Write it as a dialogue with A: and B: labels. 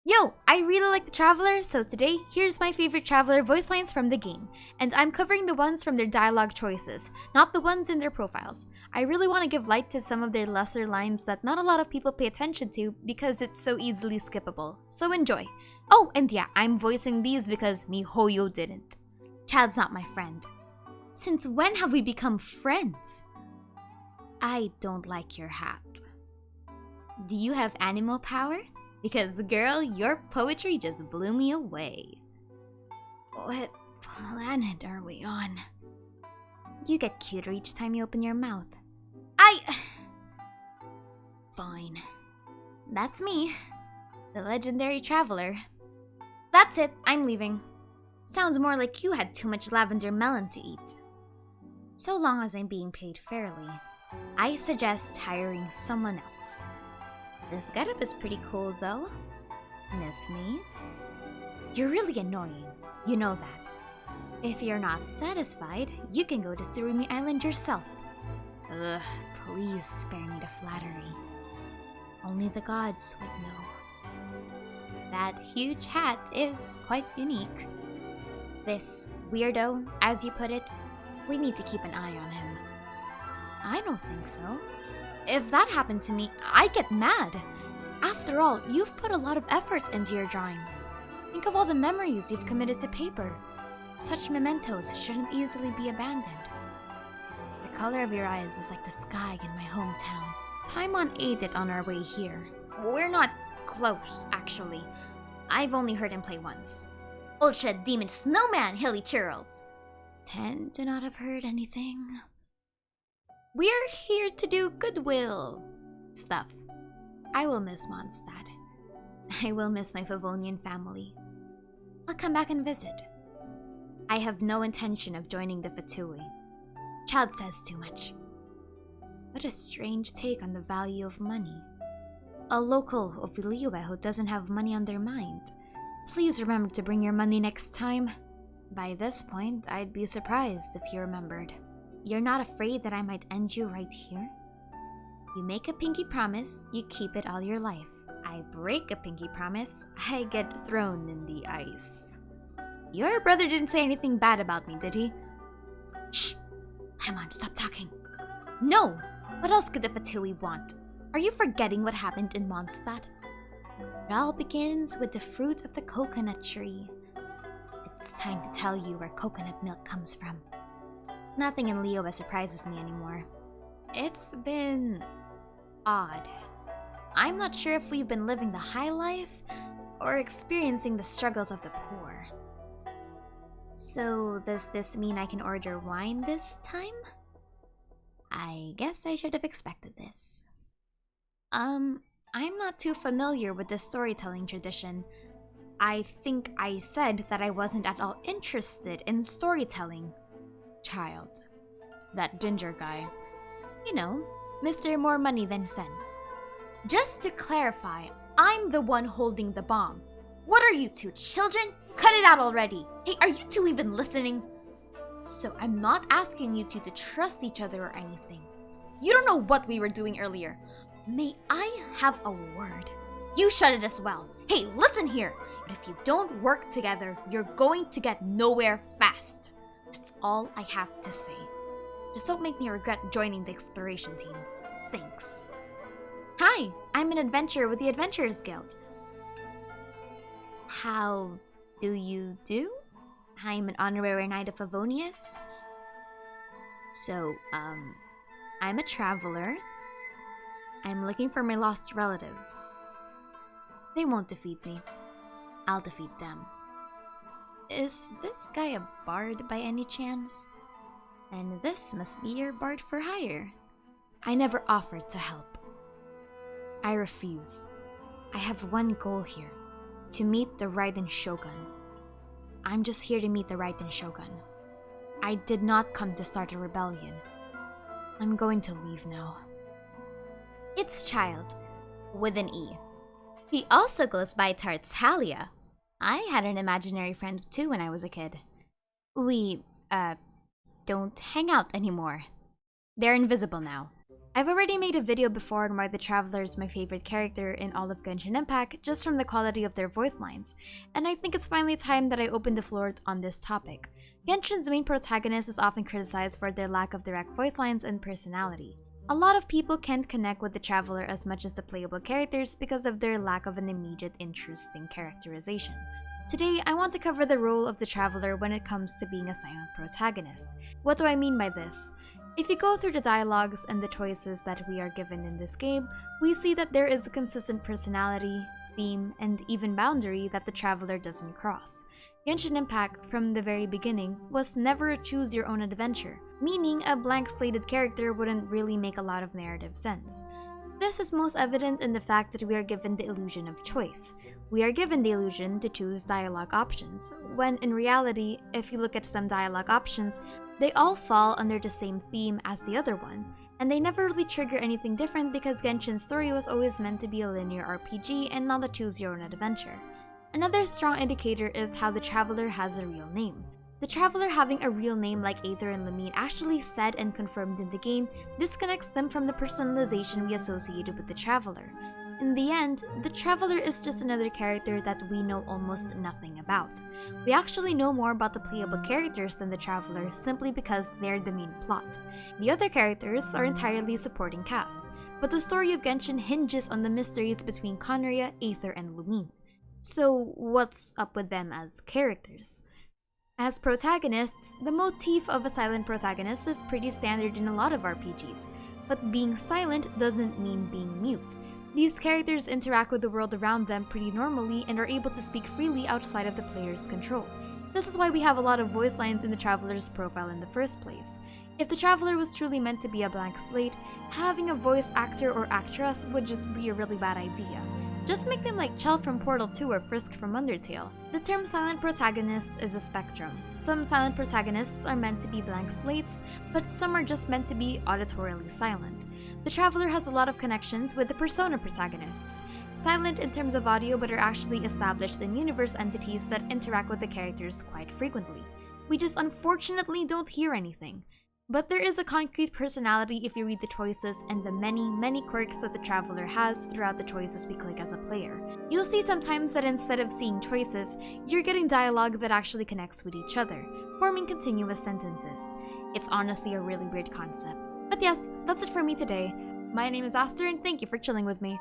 A: Yo, I really like the Traveler, so today, here's my favorite Traveler voice lines from the game. And I'm covering the ones from their dialogue choices, not the ones in their profiles. I really want to give light to some of their lesser lines that not a lot of people pay attention to because it's so easily skippable. So enjoy. Oh, and yeah, I'm voicing these because MiHoYo didn't. Chad's not my friend. Since when have we become friends? I don't like your hat. Do you have animal power? Because, girl, your poetry just blew me away. What planet are we on? You get cuter each time you open your mouth. Fine. That's me, the legendary Traveler. That's it, I'm leaving. Sounds more like you had too much lavender melon to eat. So long as I'm being paid fairly, I suggest hiring someone else. This getup is pretty cool, though. Miss me? You're really annoying. You know that. If you're not satisfied, you can go to Surumi Island yourself. Ugh, please spare me the flattery. Only the gods would know. That huge hat is quite unique. This weirdo, as you put it, we need to keep an eye on him. I don't think so. If that happened to me, I'd get mad. After all, you've put a lot of effort into your drawings. Think of all the memories you've committed to paper. Such mementos shouldn't easily be abandoned. The color of your eyes is like the sky in my hometown. Paimon ate it on our way here. We're not close, actually. I've only heard him play once. Ultra Demon Snowman, Hilly Churls! Tend to not have heard anything. We're here to do goodwill stuff. I will miss Mondstadt. I will miss my Favonian family. I'll come back and visit. I have no intention of joining the Fatui. Child says too much. What a strange take on the value of money. A local of Liyue who doesn't have money on their mind. Please remember to bring your money next time. By this point, I'd be surprised if you remembered. You're not afraid that I might end you right here? You make a pinky promise, you keep it all your life. I break a pinky promise, I get thrown in the ice. Your brother didn't say anything bad about me, did he? Shh! Paimon, stop talking. No! What else could the Fatui want? Are you forgetting what happened in Mondstadt? It all begins with the fruit of the coconut tree. It's time to tell you where coconut milk comes from. Nothing in Liyue surprises me anymore. It's been odd. I'm not sure if we've been living the high life or experiencing the struggles of the poor. So, does this mean I can order wine this time? I guess I should have expected this. I'm not too familiar with this storytelling tradition. I think I said that I wasn't at all interested in storytelling. Child. That ginger guy. You know, Mr. More Money Than Sense. Just to clarify, I'm the one holding the bomb. What are you two, children? Cut it out already. Hey, are you two even listening? So I'm not asking you two to trust each other or anything. You don't know what we were doing earlier. May I have a word? You shut it as well. Hey, listen here. If you don't work together, you're going to get nowhere fast. That's all I have to say. Just don't make me regret joining the exploration team. Thanks. Hi, I'm an adventurer with the Adventurers Guild. How do you do? I'm an honorary knight of Favonius. So, I'm a traveler. I'm looking for my lost relative. They won't defeat me. I'll defeat them. Is this guy a bard by any chance? And this must be your bard for hire. I never offered to help. I refuse. I have one goal here. To meet the Raiden Shogun. I'm just here to meet the Raiden Shogun. I did not come to start a rebellion. I'm going to leave now. It's Child, with an E. He also goes by Tartalia. I had an imaginary friend too when I was a kid. We, don't hang out anymore. They're invisible now. I've already made a video before on why the Traveler is my favorite character in all of Genshin Impact just from the quality of their voice lines, and I think it's finally time that I open the floor on this topic. Genshin's main protagonist is often criticized for their lack of direct voice lines and personality. A lot of people can't connect with the Traveler as much as the playable characters because of their lack of an immediate interesting characterization. Today, I want to cover the role of the Traveler when it comes to being a silent protagonist. What do I mean by this? If you go through the dialogues and the choices that we are given in this game, we see that there is a consistent personality, theme, and even boundary that the Traveler doesn't cross. Genshin Impact, from the very beginning, was never a choose-your-own adventure, meaning a blank-slated character wouldn't really make a lot of narrative sense. This is most evident in the fact that we are given the illusion of choice. We are given the illusion to choose dialogue options, when in reality, if you look at some dialogue options, they all fall under the same theme as the other one, and they never really trigger anything different because Genshin's story was always meant to be a linear RPG and not a choose-your-own adventure. Another strong indicator is how the Traveler has a real name. The Traveler having a real name like Aether and Lumine actually said and confirmed in the game disconnects them from the personalization we associated with the Traveler. In the end, the Traveler is just another character that we know almost nothing about. We actually know more about the playable characters than the Traveler simply because they're the main plot. The other characters are entirely supporting cast, but the story of Genshin hinges on the mysteries between Khaenri'ah, Aether, and Lumine. So what's up with them as characters? As protagonists, the motif of a silent protagonist is pretty standard in a lot of RPGs, but being silent doesn't mean being mute. These characters interact with the world around them pretty normally and are able to speak freely outside of the player's control. This is why we have a lot of voice lines in the Traveler's profile in the first place. If the Traveler was truly meant to be a blank slate, having a voice actor or actress would just be a really bad idea. Just make them like Chell from Portal 2 or Frisk from Undertale. The term silent protagonists is a spectrum. Some silent protagonists are meant to be blank slates, but some are just meant to be auditorially silent. The Traveler has a lot of connections with the persona protagonists, silent in terms of audio but are actually established in universe entities that interact with the characters quite frequently. We just unfortunately don't hear anything. But there is a concrete personality if you read the choices and the many quirks that the Traveler has throughout the choices we click as a player. You'll see sometimes that instead of seeing choices, you're getting dialogue that actually connects with each other, forming continuous sentences. It's honestly a really weird concept. But yes, that's it for me today. My name is Aster and thank you for chilling with me.